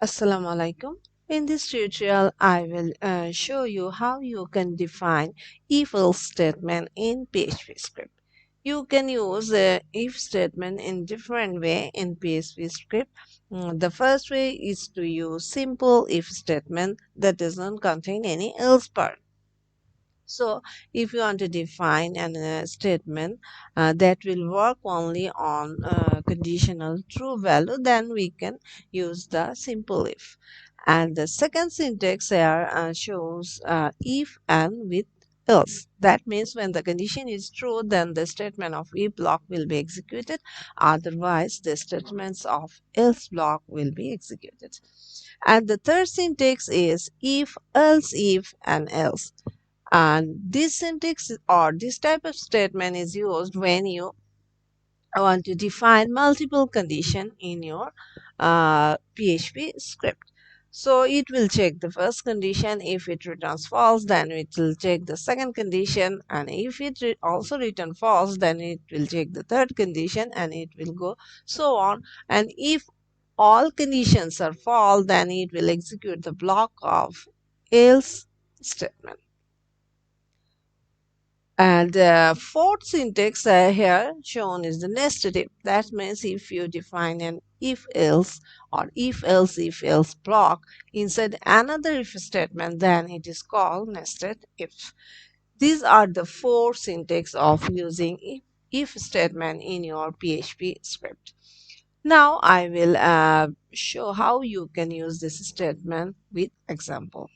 Assalamu alaikum. In this tutorial, I will show you how you can define if-else statement in PHP script. You can use the if statement in different way in PHP script. The first way is to use simple if statement that doesn't contain any else part. So, if you want to define a statement that will work only on conditional true value, then we can use the simple if. And the second syntax here shows if and with else. That means when the condition is true, then the statement of if block will be executed. Otherwise, the statements of else block will be executed. And the third syntax is if, else, if, and else. And this syntax or this type of statement is used when you want to define multiple condition in your PHP script. So it will check the first condition. If it returns false, then it will check the second condition. And if it also return false, then it will check the third condition and it will go so on. And if all conditions are false, then it will execute the block of else statement. And the fourth syntax here shown is the nested if. That means if you define an if else or if else if else block inside another if statement, then it is called nested if. These are the four syntax of using if statement in your PHP script. Now I will show how you can use this statement with example.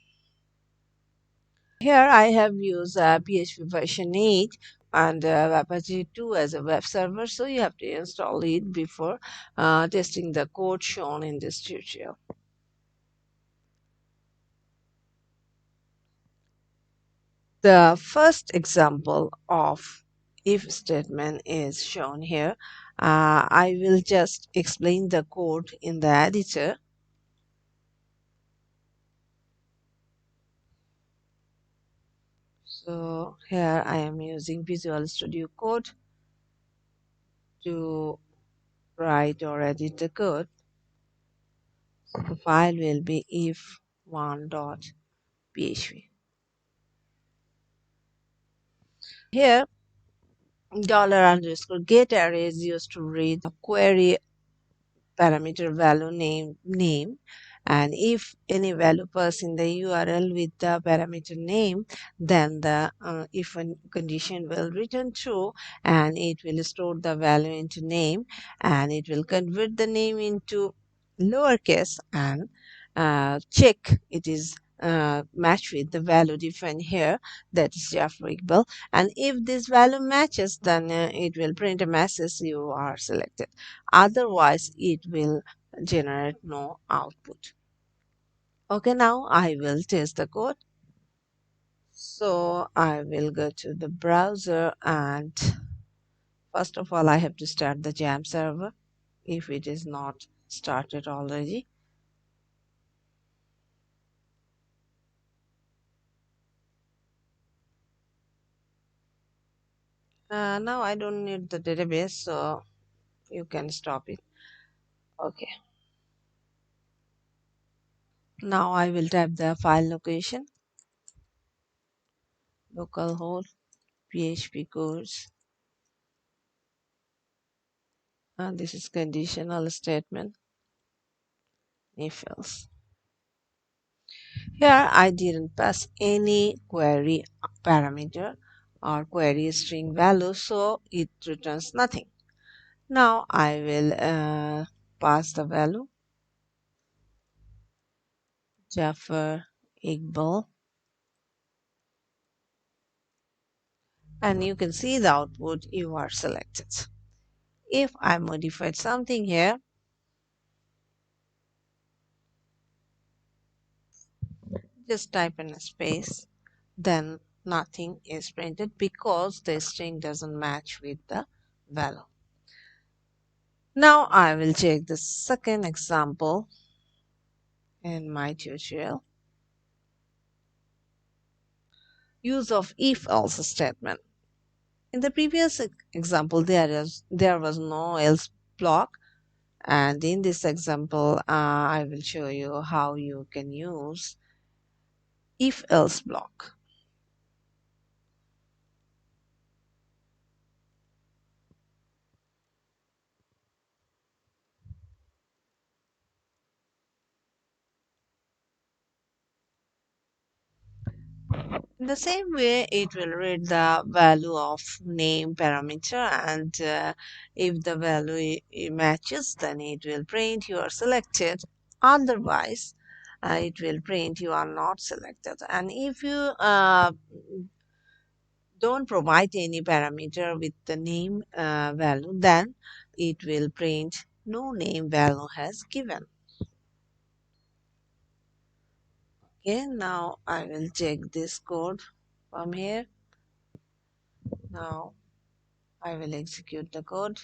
Here I have used PHP version 8 and Apache 2 as a web server, so you have to install it before testing the code shown in this tutorial. The first example of if statement is shown here. I will just explain the code in the editor. So here I am using Visual Studio Code to write or edit the code. The file will be if1.php. Here, $_ array is used to read a query parameter value name, and if any value passed in the URL with the parameter name, then the if a condition will return true, and it will store the value into name, and it will convert the name into lowercase and check it is matched with the value defined here, that is Jeffreyable. And if this value matches, then it will print a message you are selected. Otherwise, it will generate no output. Okay, now I will test the code. So I will go to the browser, and first of all I have to start the Jam server if it is not started already. Now I don't need the database, so you can stop it. Okay. Now I will type the file location, localhost, PHP course, and this is conditional statement, if else. Here I didn't pass any query parameter or query string value, so it returns nothing. Now I will pass the value Jafar Iqbal, and you can see the output you are selected. If I modified something here, just type in a space, then nothing is printed because the string doesn't match with the value. Now I will check the second example in my tutorial. Use of if-else statement. In the previous example, there was no else block, And in this example, I will show you how you can use if else block. In the same way, it will read the value of name parameter, and if the value matches, then it will print you are selected. Otherwise, it will print you are not selected. And if you don't provide any parameter with the name value, then it will print no name value has given. Okay, now I will check this code from here. Now I will execute the code.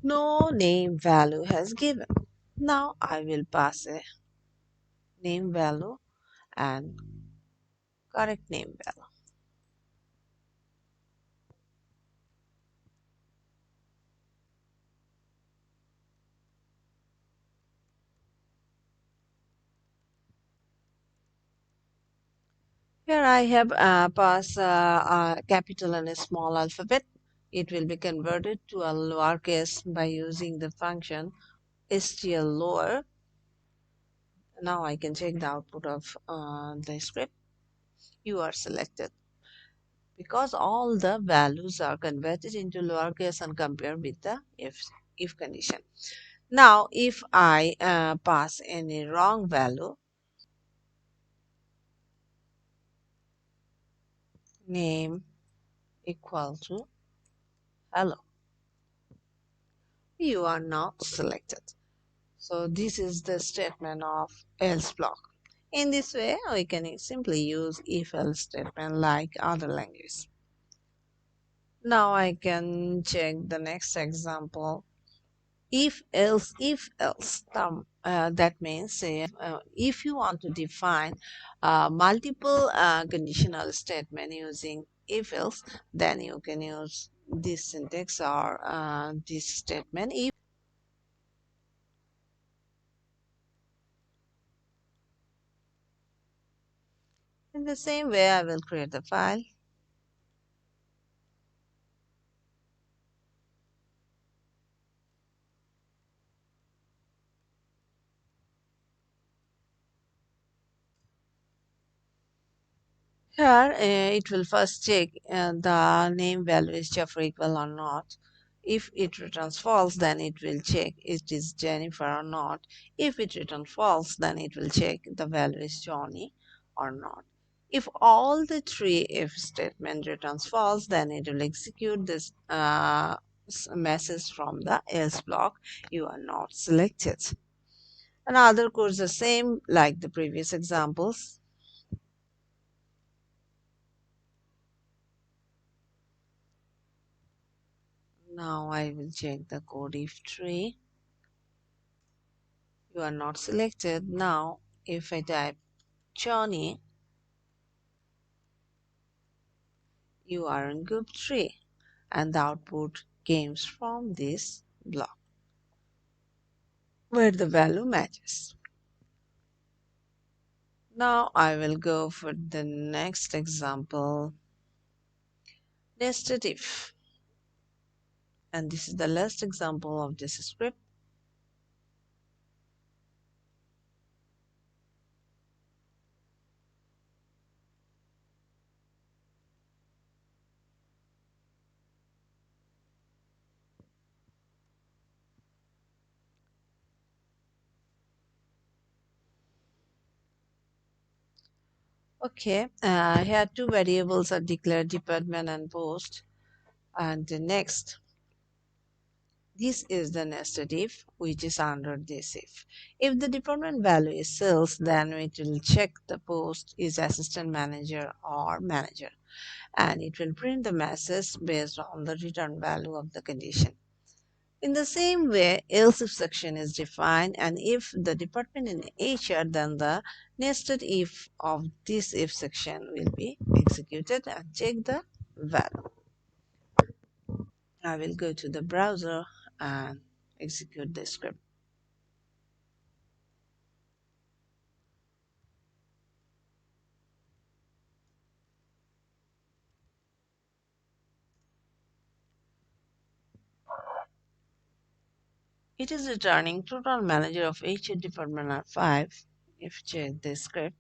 No name value has given. Now I will pass a name value and correct name value. Here I have passed a capital and a small alphabet. It will be converted to a lowercase by using the function stl lower. Now I can check the output of the script. You are selected because all the values are converted into lowercase and compared with the if condition. Now, if I pass any wrong value, name equal to hello, you are not selected. So this is the statement of else block. In this way, we can simply use if else statement like other languages. Now I can check the next example. If else that means if you want to define multiple conditional statement using if else, then you can use this syntax or this statement. If in the same way, I will create the file. Here, it will first check the name value is Jeffrey equal or not. If it returns false, then it will check it is Jennifer or not. If it returns false, then it will check the value is Johnny or not. If all the three if statement returns false, then it will execute this message from the else block. You are not selected. Another code is the same like the previous examples. Now I will check the code if tree. You are not selected. Now if I type Johnny, you are in group 3 and the output comes from this block where the value matches. Now I will go for the next example, nested if. And this is the last example of this script. Okay, here two variables are declared, department and post. And the next, this is the nested if, which is under this if. If the department value is sales, then it will check the post is assistant manager or manager, and it will print the message based on the return value of the condition. In the same way, else if section is defined, and if the department in HR, then the nested if of this if section will be executed and check the value. I will go to the browser and execute the script. It is returning total manager of each department are 5. If check the script,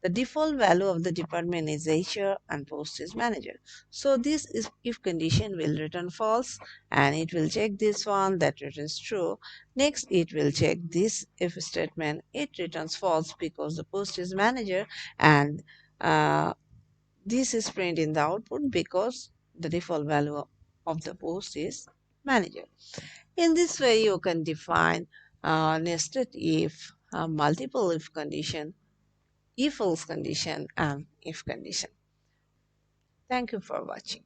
the default value of the department is HR and post is manager. So this is if condition will return false and it will check this one that returns true. Next it will check this if statement. It returns false because the post is manager and uh, this is print in the output because the default value of the post is manager. In this way you can define nested if, multiple if condition, if else condition and if condition. Thank you for watching.